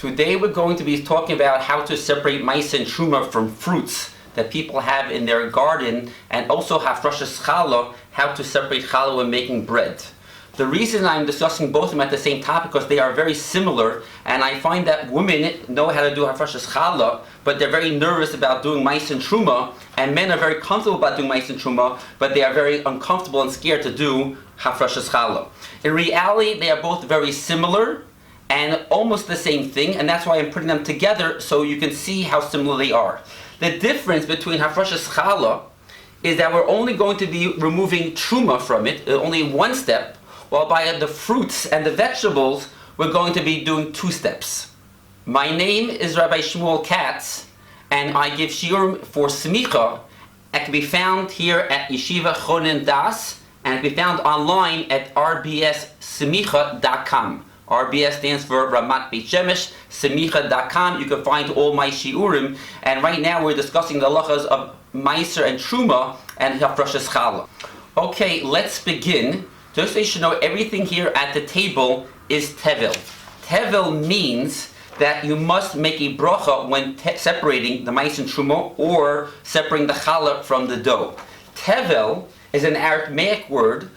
Today we're going to be talking about how to separate Maaser and Terumah from fruits that people have in their garden, and also Hafrashas Challah, how to separate challah when making bread. The reason I'm discussing both of them at the same topic because they are very similar, and I find that women know how to do Hafrashas Challah, but they're very nervous about doing Maaser and Terumah, and men are very comfortable about doing Maaser and Terumah, but they are very uncomfortable and scared to do Hafrashas Challah. In reality, they are both very similar and almost the same thing, and that's why I'm putting them together so you can see how similar they are. The difference between Hafrashas Challah is that we're only going to be removing Terumah from it, only one step, while by the fruits and the vegetables, we're going to be doing two steps. My name is Rabbi Shmuel Katz, and I give shiurim for smicha. It can be found here at Yeshiva Chonen Das, and it can be found online at rbssmicha.com. RBS stands for Ramat Beit Shemesh, semicha.com. You can find all my shiurim, and right now we're discussing the halachas of Maaser and Terumah and Hafrashas Challah. Okay, let's begin. Just so you should know, everything here at the table is tevel. Tevel means that you must make a bracha when separating the Maaser and Terumah or separating the challah from the dough. Tevel is an Aramaic word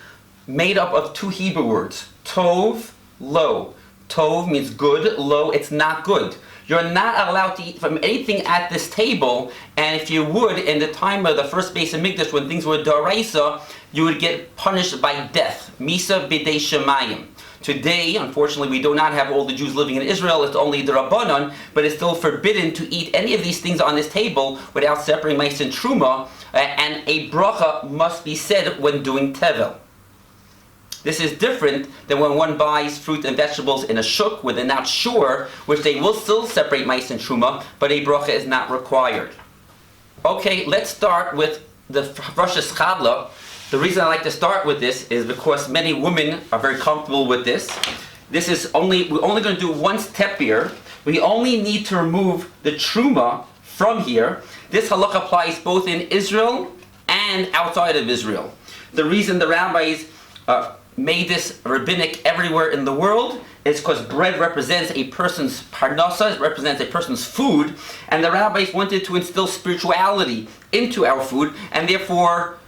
made up of two Hebrew words, tov, lo. Tov means good, lo, it's not good. You're not allowed to eat from anything at this table, and if you would, in the time of the first Beis Hamikdash, when things were d'oraisa, you would get punished by death. Misa b'dei shemayim. Today, unfortunately, we do not have all the Jews living in Israel, it's only the Rabbanon, but it's still forbidden to eat any of these things on this table without separating Maaser and Terumah, and a bracha must be said when doing tevel. This is different than when one buys fruit and vegetables in a shuk where they're not sure, which they will still separate Maaser and Terumah, but a bracha is not required. Okay, let's start with the Hafrashas Challah. The reason I like to start with this is because many women are very comfortable with this. We're only going to do one step here. We only need to remove the Terumah from here. This halakha applies both in Israel and outside of Israel. The reason the rabbis made this rabbinic everywhere in the world is because bread represents a person's parnasa, it represents a person's food, and the rabbis wanted to instill spirituality into our food, and therefore,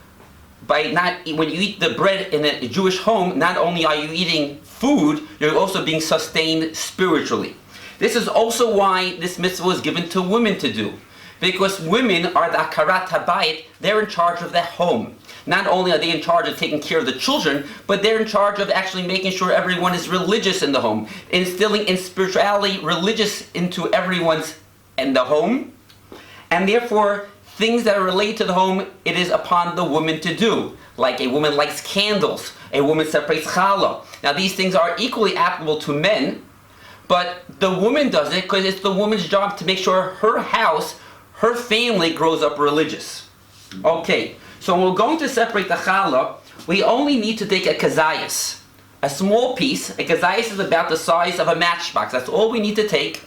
when you eat the bread in a Jewish home, not only are you eating food, you're also being sustained spiritually. This is also why this mitzvah was given to women to do, because women are the akarat habayit, they're in charge of the home. Not only are they in charge of taking care of the children, but they're in charge of actually making sure everyone is religious in the home, instilling in spirituality religious into everyone's in the home, and therefore things that are related to the home, it is upon the woman to do. Like a woman lights candles, a woman separates challah. Now these things are equally applicable to men, but the woman does it because it's the woman's job to make sure her house, her family grows up religious. Okay. So when we're going to separate the challah, we only need to take a kazayas, a small piece. A kazayas is about the size of a matchbox. That's all we need to take.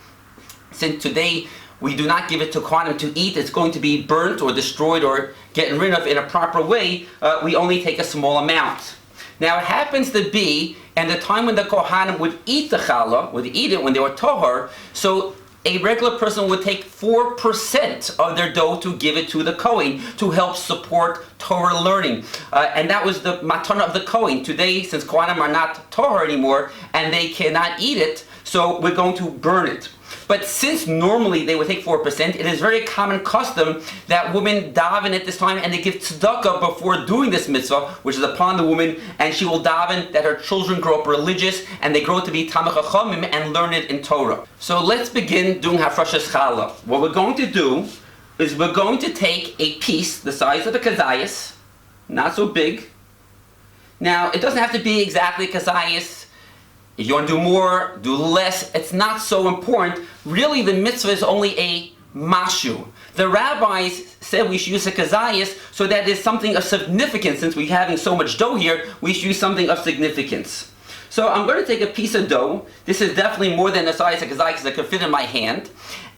Since today we do not give it to Kohanim to eat, it's going to be burnt or destroyed or getting rid of in a proper way, we only take a small amount. Now it happens to be, in the time when the Kohanim would eat the challah, would eat it when they were tohar, so a regular person would take 4% of their dough to give it to the Kohen to help support Torah learning. And that was the matana of the Kohen. Today, since Kohanim are not Torah anymore and they cannot eat it, so we're going to burn it. But since normally they would take 4%, it is very common custom that women daven at this time and they give tzedakah before doing this mitzvah, which is upon the woman, and she will daven that her children grow up religious and they grow to be Talmid Chachamim and learn it in Torah. So let's begin doing Hafrashas Challah. What we're going to do is we're going to take a piece the size of a kazayas, not so big. Now, it doesn't have to be exactly a kazayas. If you want to do more, do less, it's not so important. Really, the mitzvah is only a mashu. The rabbis said we should use a kazayas so that is something of significance. Since we're having so much dough here, we should use something of significance. So I'm going to take a piece of dough. This is definitely more than the size of kazayas that could fit in my hand.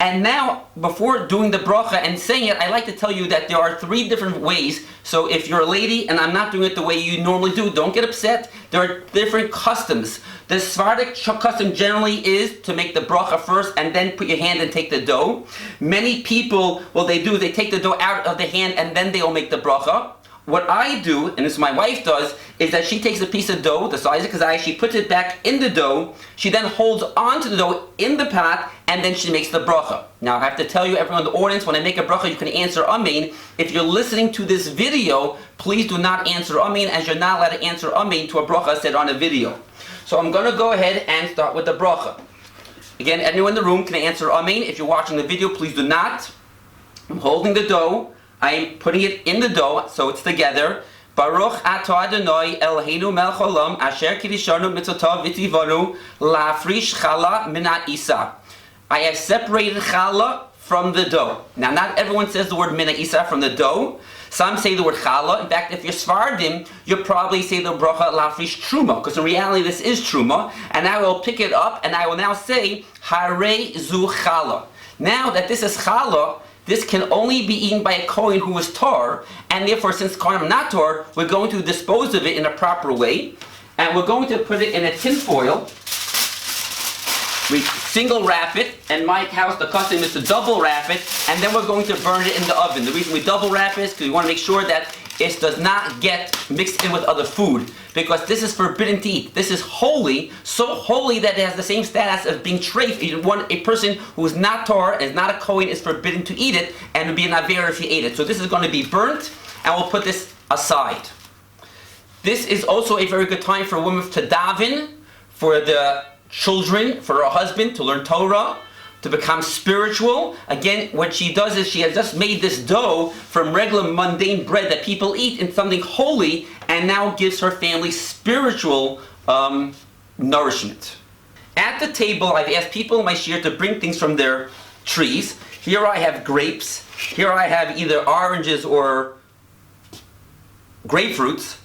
And now, before doing the bracha and saying it, I like to tell you that there are 3 different ways. So if you're a lady and I'm not doing it the way you normally do, don't get upset. There are different customs. The Sephardic custom generally is to make the bracha first and then put your hand and take the dough. Many people, what they do, they take the dough out of the hand and then they'll make the bracha. What I do, and this my wife does, is that she takes a piece of dough, the size of kazai, she puts it back in the dough, she then holds onto the dough in the pot, and then she makes the bracha. Now I have to tell you, everyone in the audience, when I make a bracha, you can answer Amen. If you're listening to this video, please do not answer Amen, as you're not allowed to answer Amen to a bracha said on a video. So I'm going to go ahead and start with the bracha. Again, anyone in the room can answer Amen. If you're watching the video, please do not. I'm holding the dough. I'm putting it in the dough, so it's together. Baruch atah Adonai Eloheinu melech haolam asher kiddushanu mitzvotav v'tzivanu la'afrish challah min ha'isa. I have separated challah from the dough. Now, not everyone says the word min ha'isa from the dough. Some say the word challah. In fact, if you're Sephardim, you'll probably say the bracha la'afrish truma, because in reality this is truma. And I will pick it up and I will now say harei zu challah. Now that this is challah, this can only be eaten by a Kohen who is tar, and therefore, since Kohen are not tar, we're going to dispose of it in a proper way, and we're going to put it in a tin foil. We single wrap it, and my house, the custom is to double wrap it, and then we're going to burn it in the oven. The reason we double wrap it is because we want to make sure that it does not get mixed in with other food, because this is forbidden to eat. This is holy, so holy that it has the same status of being treif. A person who is not tar, is not a Kohen, is forbidden to eat it, and would be an aver if he ate it. So this is going to be burnt, and we'll put this aside. This is also a very good time for a woman to daven, for the children, for her husband to learn Torah, to become spiritual. Again, what she does is she has just made this dough from regular mundane bread that people eat in something holy, and now gives her family spiritual nourishment. At the table, I've asked people in my shir to bring things from their trees. Here I have grapes. Here I have either oranges or grapefruits.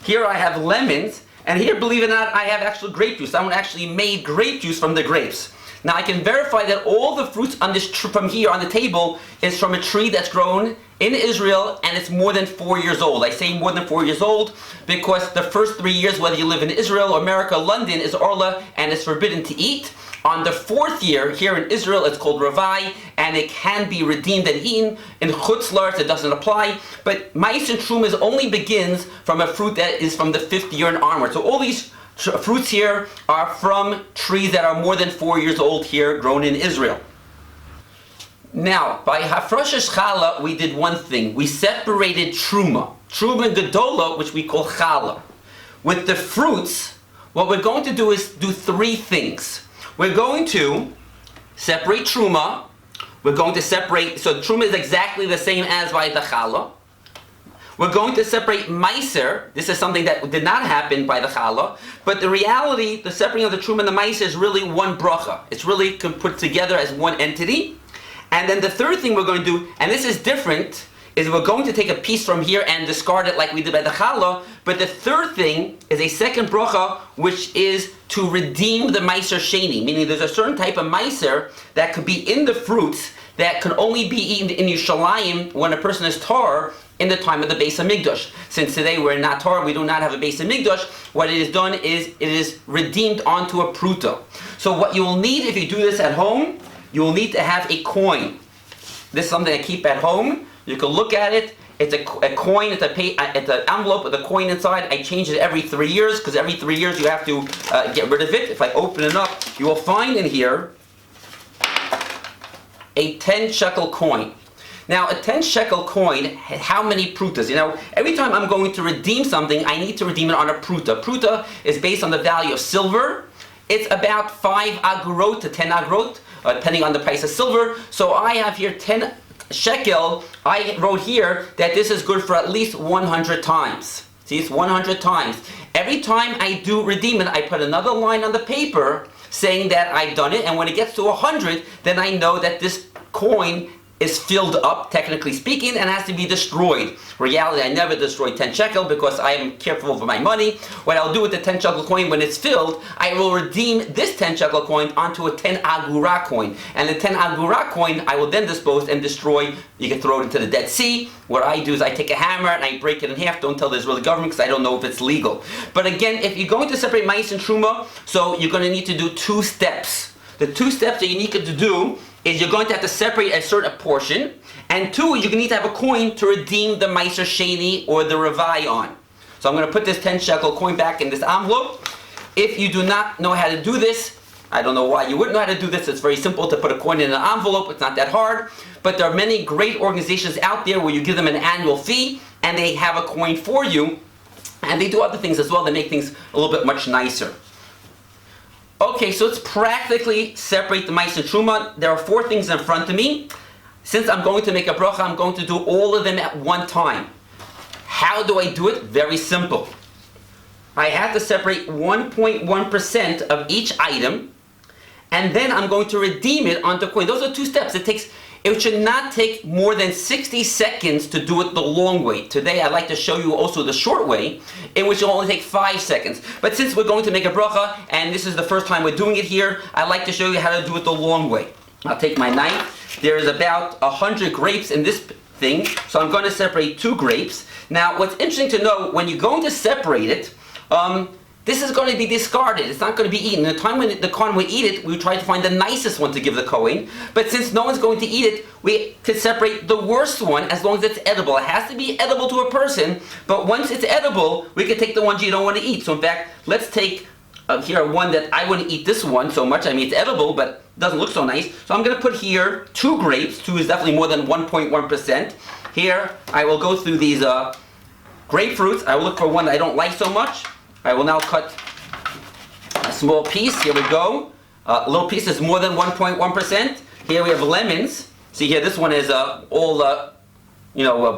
Here I have lemons. And here, believe it or not, I have actual grape juice. Someone actually made grape juice from the grapes. Now I can verify that all the fruits on this from here on the table is from a tree that's grown in Israel, and it's more than 4 years old. I say more than 4 years old because the first 3 years, whether you live in Israel or America, London, is Orla, and it's forbidden to eat. On the 4th year, here in Israel, it's called Rabbi, and it can be redeemed and eaten. In Chutz La'aretz, it doesn't apply. But Maaser and Terumah only begins from a fruit that is from the 5th year and onward. So all these fruits here are from trees that are more than 4 years old here, grown in Israel. Now, by Hafroshes Challah, we did one thing. We separated Terumah. Terumah Gedola, which we call Challah. With the fruits, what we're going to do is do 3 things. We're going to separate Terumah. We're going to separate, so Terumah is exactly the same as by the Challah. We're going to separate Maaser. This is something that did not happen by the Challah. But the reality, the separating of the Terumah and the Maaser is really one bracha. It's really put together as one entity. And then the third thing we're going to do, and this is different, is we're going to take a piece from here and discard it like we did by the Challah. But the third thing is a second bracha, which is to redeem the Maaser Sheni. Meaning there's a certain type of Maaser that could be in the fruits that can only be eaten in Yerushalayim when a person is tar in the time of the Beis HaMikdash. Since today we're not tar, we do not have a Beis HaMikdash, what it is done is it is redeemed onto a pruta. So what you will need if you do this at home, you will need to have a coin. This is something I keep at home. You can look at it. It's a coin, it's an envelope with a coin inside. I change it every 3 years, because every 3 years you have to get rid of it. If I open it up, you will find in here a 10 shekel coin. Now, a 10 shekel coin, how many prutas? You know, every time I'm going to redeem something, I need to redeem it on a pruta. Pruta is based on the value of silver. It's about 5 agrot to 10 agrot, depending on the price of silver. So I have here 10 shekel. I wrote here that this is good for at least 100 times. See, it's 100 times. Every time I do redeem it, I put another line on the paper saying that I've done it. And when it gets to 100, then I know that this coin is filled up, technically speaking, and has to be destroyed. Reality, I never destroy 10 shekel because I am careful of my money. What I'll do with the 10 shekel coin when it's filled, I will redeem this 10 shekel coin onto a 10 agura coin. And the 10 agura coin, I will then dispose and destroy. You can throw it into the Dead Sea. What I do is I take a hammer and I break it in half. Don't tell the Israeli government because I don't know if it's legal. But again, if you're going to separate Maaser and Terumah, so you're going to need to do 2 steps. The 2 steps that you need to do is you're going to have to separate a certain portion, and 2, you're going to need to have a coin to redeem the Maaser Sheni or the Rabbi on. So I'm going to put this 10 shekel coin back in this envelope. If you do not know how to do this, I don't know why you wouldn't know how to do this. It's very simple to put a coin in an envelope. It's not that hard. But there are many great organizations out there where you give them an annual fee and they have a coin for you. And they do other things as well that make things a little bit much nicer. Okay, so let's practically separate the Maaser and Terumah. There are 4 things in front of me. Since I'm going to make a bracha, I'm going to do all of them at one time. How do I do it? Very simple. I have to separate 1.1% of each item, and then I'm going to redeem it onto coin. Those are 2 steps. It should not take more than 60 seconds to do it the long way. Today I'd like to show you also the short way, in which it will only take 5 seconds. But since we're going to make a bracha, and this is the first time we're doing it here, I'd like to show you how to do it the long way. I'll take my knife. There is about 100 grapes in this thing, so I'm going to separate 2 grapes. Now what's interesting to know, when you're going to separate it, this is going to be discarded. It's not going to be eaten. The time when the Kohen would eat it, we would try to find the nicest one to give the Kohen. But since no one's going to eat it, we could separate the worst one as long as it's edible. It has to be edible to a person, but once it's edible, we could take the ones you don't want to eat. So in fact, let's take here one that I wouldn't eat this one so much. I mean, it's edible, but doesn't look so nice. So I'm going to put here 2 grapes. 2 is definitely more than 1.1%. Here, I will go through these grapefruits. I will look for one that I don't like so much. I will now cut a small piece. Here we go. A little piece is more than 1.1%. Here we have lemons. See here, this one is all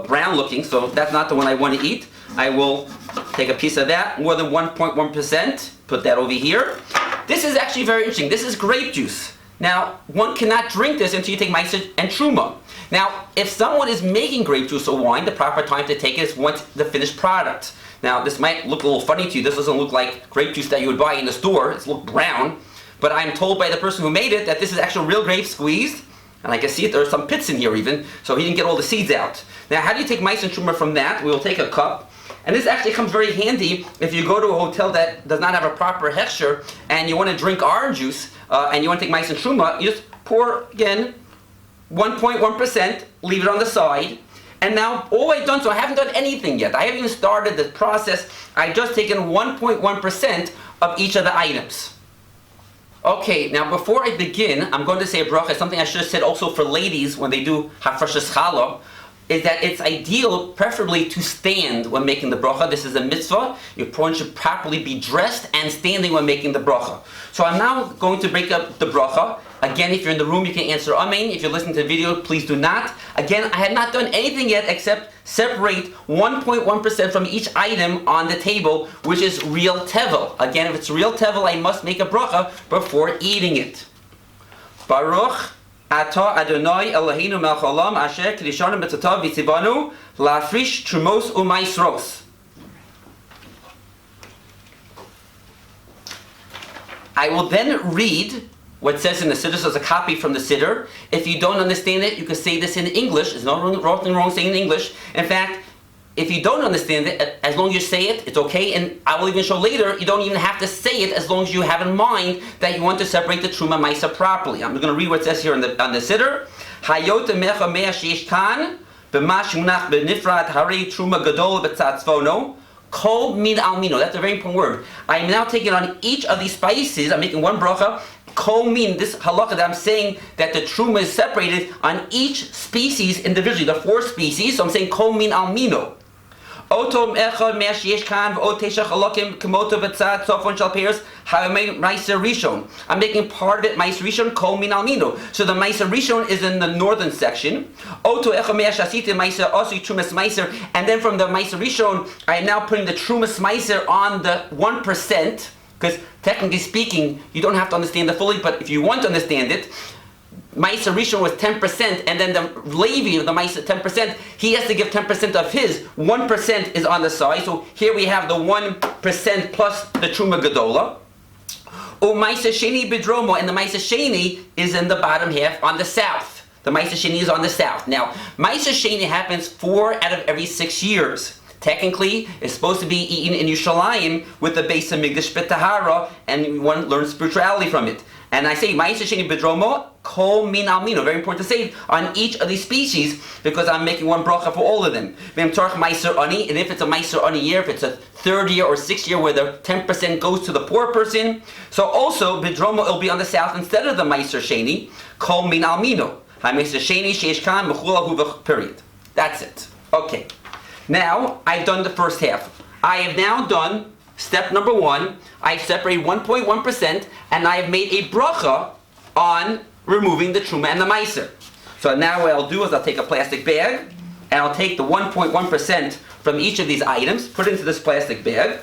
brown looking, so that's not the one I want to eat. I will take a piece of that, more than 1.1%. Put that over here. This is actually very interesting. This is grape juice. Now, one cannot drink this until you take Maaser and Terumah. Now, if someone is making grape juice or wine, the proper time to take it is once the finished product. Now, this might look a little funny to you. This doesn't look like grape juice that you would buy in the store. It's look brown. But I'm told by the person who made it that this is actual real grape squeezed. And I can see it. There are some pits in here even. So he didn't get all the seeds out. Now, how do you take Maaser and Terumah from that? We will take a cup. And this actually comes very handy if you go to a hotel that does not have a proper hechsher and you want to drink orange juice and you want to take Maaser and Terumah. You just pour, again, 1.1%, leave it on the side. And now all I've done, so I haven't done anything yet. I haven't even started the process. I've just taken 1.1% of each of the items. Okay, now before I begin, I'm going to say a bracha, something I should have said also for ladies when they do hafrashas challah, is that it's ideal, preferably, to stand when making the bracha. This is a mitzvah. Your porn should properly be dressed and standing when making the bracha. So I'm now going to break up the bracha. Again, if you're in the room, you can answer Amen. If you're listening to the video, please do not. Again, I have not done anything yet except separate 1.1% from each item on the table, which is real tevel. Again, if it's real tevel, I must make a bracha before eating it. Baruch Ata Adonai Eloheinu melech haolam asher kiddushanu b'tzatav v'tzivanu la'afrish trumos u'maisros. I will then read what says in the Siddur. So it's a copy from the Siddur. If you don't understand it, you can say this in English. There's nothing wrong saying it in English. In fact, if you don't understand it, as long as you say it, it's okay. And I will even show later, you don't even have to say it as long as you have in mind that you want to separate the Terumah Maaser properly. I'm going to read what it says here on the Siddur. Hayot mecha mea sheish kan b'ma shemunach b'nifrad harei Terumah gadol b'tzad tzvono. Kol min almino. That's a very important word. I am now taking on each of these spices. I'm making one bracha. Kol min, this halakha that I'm saying that the Terumah is separated on each species individually, the 4 species. So I'm saying kol min almino. Otom echad mea sheyesh kan v'ot tesha halakim k'moto b'tzad sofon shal peiros Maaser Rishon. I'm making part of it Maaser Rishon kol min almino. So the Maaser Rishon is in the northern section. Oto echad mea shasiti Maaser osi Trumas Maaser. And then from the Maaser Rishon, I am now putting the Trumas Maaser on the 1%. Because technically speaking, you don't have to understand it fully, but if you want to understand it, Maaser Rishon was 10%, and then the Levi of the Maaser 10%, he has to give 10% of his. 1% is on the side. So here we have the 1% plus the Terumah Gedola. Maaser Sheni Bidromo, and the Maaser Sheni is in the bottom half on the south. The Maaser Sheni is on the south. Now, Maaser Sheni happens 4 out of every 6 years. Technically, it's supposed to be eaten in Yerushalayim with the Beis Hamikdash B'Tahara, and one learns spirituality from it. And I say Maaser Sheni B'Dromo, Kol Min Al Mino. Very important to say on each of these species, because I'm making one bracha for all of them. V'im Torch Maaser Ani, and if it's a Maaser Ani year, if it's a 3rd year or 6th year where the 10% goes to the poor person, so also B'Dromo it'll be on the south instead of the Maaser Sheni, Kol Min Al Mino. HaMaaser Sheni Sheish Kan Mechula Huvach. Period. That's it. Okay. Now, I've done the first half. I have now done step number 1. I've separated 1.1%, and I have made a bracha on removing the Terumah and the Maaser. So now what I'll do is I'll take a plastic bag, and I'll take the 1.1% from each of these items, put it into this plastic bag.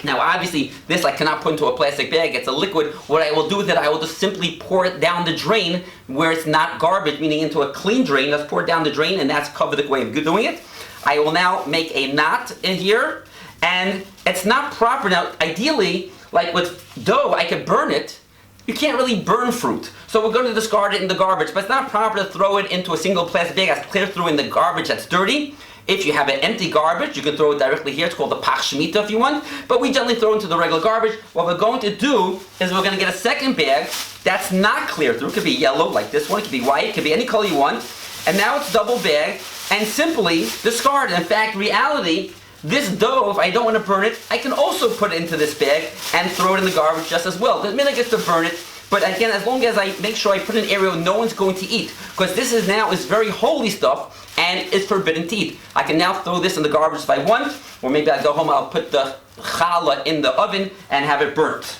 Now obviously, this I cannot put into a plastic bag, it's a liquid. What I will do is that I will just simply pour it down the drain where it's not garbage, meaning into a clean drain. Let's pour it down the drain, and that's covered the way of doing it. I will now make a knot in here, and it's not proper. Now, ideally, like with dough, I could burn it. You can't really burn fruit. So we're going to discard it in the garbage, but it's not proper to throw it into a single plastic bag that's clear through in the garbage that's dirty. If you have an empty garbage, you can throw it directly here. It's called the Pach Shemitah if you want, but we generally throw it into the regular garbage. What we're going to do is we're going to get a second bag that's not clear through. It could be yellow, like this one. It could be white. It could be any color you want. And now it's double bagged, and simply discard it. In fact, reality, this dough, if I don't want to burn it, I can also put it into this bag and throw it in the garbage just as well. Doesn't mean I get to burn it, but again, as long as I make sure I put it in an area no one's going to eat, because this is now is very holy stuff and it's forbidden to eat. I can now throw this in the garbage if I want, or maybe I go home, I'll put the challah in the oven and have it burnt.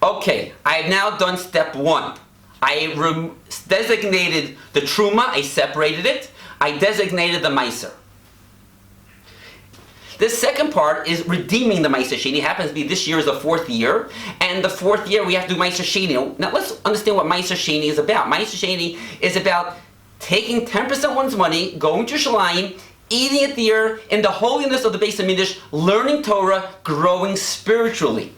Okay, I have now done step 1. I designated the Terumah, I separated it. I designated the Maaser. The second part is redeeming the Maaser Sheni. It happens to be this year is the 4th year, and the 4th year we have to do Maaser Sheni. Now let's understand what Maaser Sheni is about. Maaser Sheni is about taking 10% of one's money, going to Yerushalayim, eating it there in the holiness of the Beis Hamikdash, learning Torah, growing spiritually.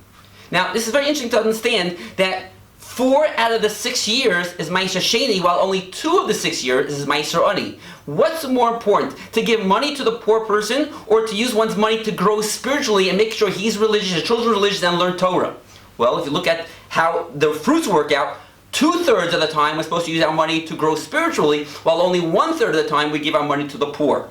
Now, this is very interesting to understand that 4 out of the 6 years is Maaser Sheni, while only 2 of the 6 years is Maaser Ani. What's more important, to give money to the poor person, or to use one's money to grow spiritually and make sure he's religious, his children are religious, and learn Torah? Well, if you look at how the fruits work out, 2/3 of the time we're supposed to use our money to grow spiritually, while only 1/3 of the time we give our money to the poor.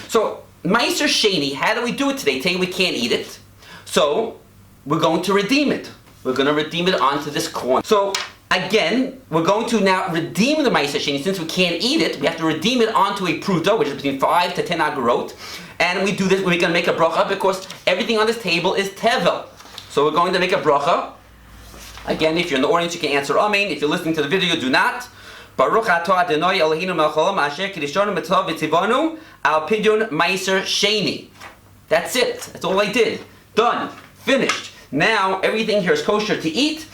So, Maaser Sheni, how do we do it today? Today we can't eat it. So, we're going to redeem it. We're going to redeem it onto this coin. So, again, we're going to now redeem the Maaser Sheni. Since we can't eat it, we have to redeem it onto a pruta, which is between 5 to 10 agarot. And we do this, we're going to make a bracha because everything on this table is tevel. So we're going to make a bracha. Again, if you're in the audience, you can answer Amen. If you're listening to the video, do not. Baruch atah Adonai Eloheinu melech haolam asher kiddushanu mitzvah v'tzivanu al pidyon Maaser Sheni. That's it. That's all I did. Done. Finished. Now everything here is kosher to eat.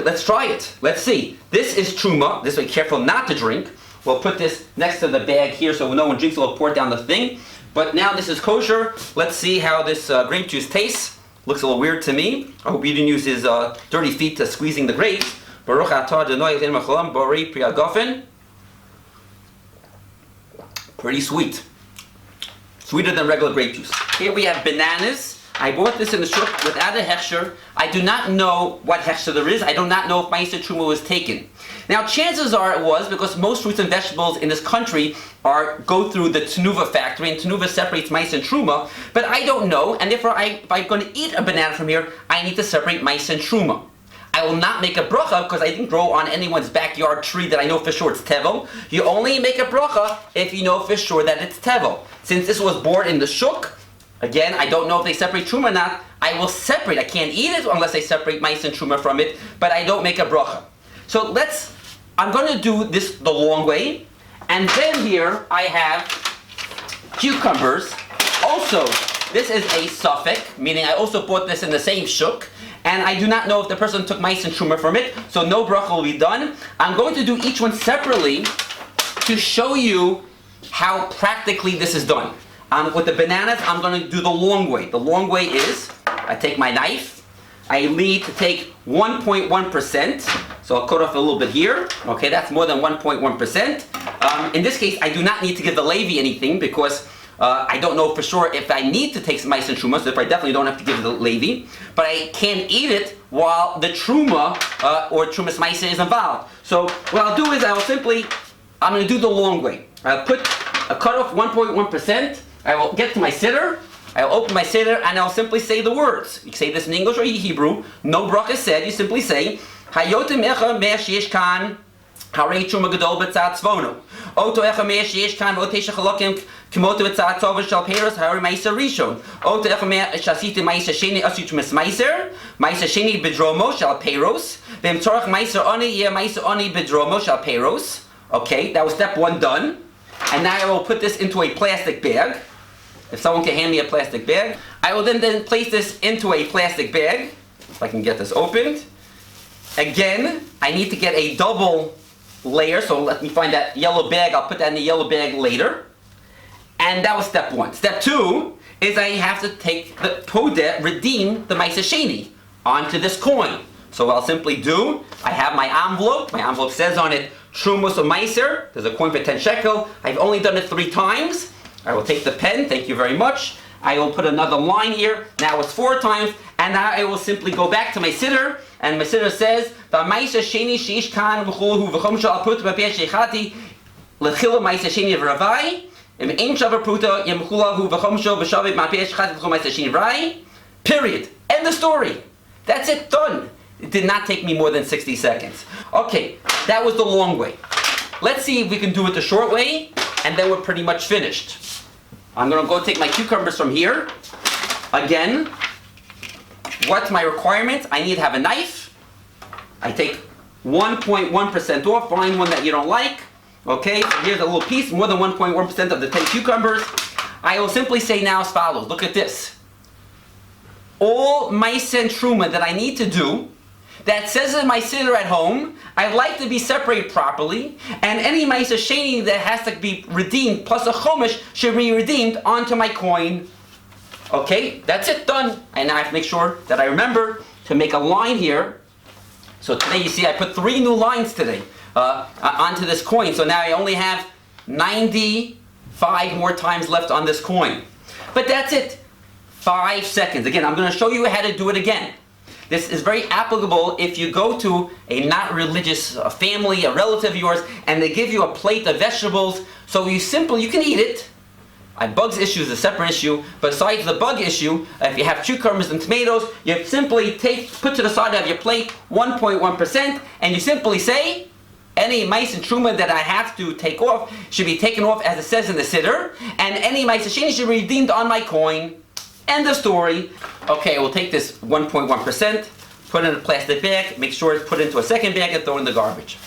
Let's try it. Let's see. This is Terumah. This way, careful not to drink. We'll put this next to the bag here so no one drinks it. We'll pour it down the thing. But now this is kosher. Let's see how this grape juice tastes. Looks a little weird to me. I hope you didn't use his dirty feet to squeezing the grapes. Baruch atah Adonai Eloheinu melech haolam borei pri hagafen. Pretty sweet. Sweeter than regular grape juice. Here we have bananas. I bought this in the shuk without a hechsher. I do not know what hechsher there is. I do not know if Maaser Terumah was taken. Now, chances are it was, because most fruits and vegetables in this country go through the Tenuva factory, and Tenuva separates Maaser and Terumah. But I don't know, and therefore, if I'm going to eat a banana from here, I need to separate Maaser and Terumah. I will not make a bracha because I didn't grow on anyone's backyard tree that I know for sure it's tevel. You only make a bracha if you know for sure that it's tevel. Since this was bought in the shuk, again, I don't know if they separate Terumah or not. I will separate. I can't eat it unless I separate Maaser and Terumah from it, but I don't make a bracha. So I'm going to do this the long way. And then here I have cucumbers, also this is a suffix, meaning I also bought this in the same shuk, and I do not know if the person took Maaser and Trumah from it, so no bracha will be done. I'm going to do each one separately to show you how practically this is done. With the bananas, I'm going to do the long way. The long way is, I take my knife, I need to take 1.1%, so I'll cut off a little bit here. Okay, that's more than 1.1%. In this case, I do not need to give the Levi anything because I don't know for sure if I need to take some Maaser and Trumah, so if I definitely don't have to give the Levi. But I can eat it while the Terumah or Terumah's Maaser is involved. So what I'll do is I'm going to do the long way. I'll cut off 1.1%. I will get to my siddur. I will open my siddur and I'll simply say the words. You can say this in English or Hebrew. No bracha is said. You simply say, Hayotim echa me'er sheyesh kan harei Terumah gadol b'tzad tzvono. Oto echa me'er sheyesh kan v'otei shechalokim k'moto b'tzad tzova shal peiros harei Maaser rishon. Oto echa me'er shasiti Maaser sheni asu Terumah's Maaser. Maaser sheni b'dromo shal peiros. V'em tzorach Maaser oni yeh Maaser oni b'dromo shal peiros. Okay, that was step 1 done. And now I will put this into a plastic bag. If someone can hand me a plastic bag. I will then place this into a plastic bag. If I can get this opened. Again, I need to get a double layer. So let me find that yellow bag. I'll put that in the yellow bag later. And that was step 1. Step 2 is I have to take the podeh, redeem the Maaser sheni onto this coin. So what I'll simply do, I have my envelope. My envelope says on it, Terumah or Maaser. There's a coin for 10 shekel. I've only done it 3 times. I will take the pen, thank you very much. I will put another line here. Now it's 4 times. And now I will simply go back to my siddur. And my siddur says, Maaser sheni sheish kan v'chuluhu v'chomsho al pruta b'peh sheichati l'chila Maaser sheni v'ravai. Im ein shavar pruta yemchulahu v'chomsho b'shavit ma'peh sheichati l'chila Maaser sheni v'ravai. Period. End of story. That's it, done. It did not take me more than 60 seconds. Okay, that was the long way. Let's see if we can do it the short way, and then we're pretty much finished. I'm going to go take my cucumbers from here. Again, what's my requirement? I need to have a knife. I take 1.1% off, find one that you don't like. Okay, so here's a little piece, more than 1.1% of the 10 cucumbers. I will simply say now as follows. Look at this. All Maaser and Trumah that I need to do, that says in my siddur at home, I'd like to be separated properly, and any Maaser sheni that has to be redeemed plus a chomish should be redeemed onto my coin. Okay, that's it, done. And now I have to make sure that I remember to make a line here. So today you see I put 3 new lines today onto this coin. So now I only have 95 more times left on this coin. But that's it. 5 seconds. Again, I'm going to show you how to do it again. This is very applicable if you go to a not religious family, a relative of yours, and they give you a plate of vegetables. So you can eat it. Bugs issue is a separate issue. Besides the bug issue, if you have cucumbers and tomatoes, you simply put to the side of your plate 1.1%, and you simply say, any Maaser and Trumah that I have to take off should be taken off as it says in the siddur, and any Maaser sheni should be redeemed on my coin. End of story. Okay, we'll take this 1.1%, put it in a plastic bag, make sure it's put into a second bag and throw it in the garbage.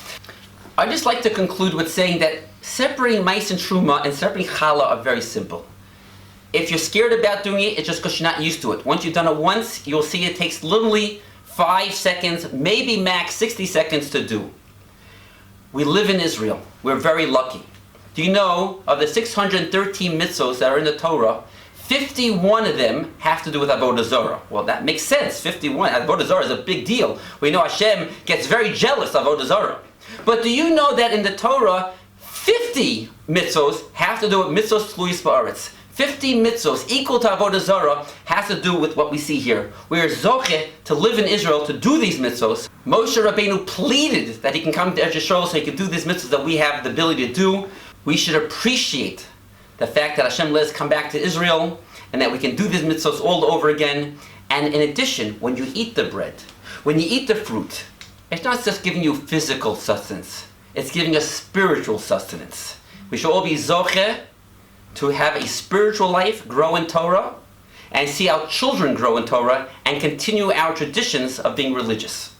I'd just like to conclude with saying that separating Maaser and Terumah and separating Challah are very simple. If you're scared about doing it, it's just because you're not used to it. Once you've done it once, you'll see it takes literally 5 seconds, maybe max 60 seconds to do. We live in Israel. We're very lucky. Do you know of the 613 mitzvos that are in the Torah, 51 of them have to do with Avodah Zarah. Well, that makes sense. 51. Avodah Zarah is a big deal. We know Hashem gets very jealous of Avodah Zarah. But do you know that in the Torah, 50 mitzvos have to do with mitzvos tluis ba'aretz? 50 mitzvos equal to Avodah Zarah has to do with what we see here. We are zocheh to live in Israel to do these mitzvos. Moshe Rabbeinu pleaded that he can come to Eretz Yisrael so he can do these mitzvos that we have the ability to do. We should appreciate the fact that Hashem let us come back to Israel and that we can do these mitzvahs all over again. And in addition, when you eat the bread, when you eat the fruit, it's not just giving you physical sustenance, it's giving us spiritual sustenance. We should all be zocheh to have a spiritual life, grow in Torah, and see our children grow in Torah and continue our traditions of being religious.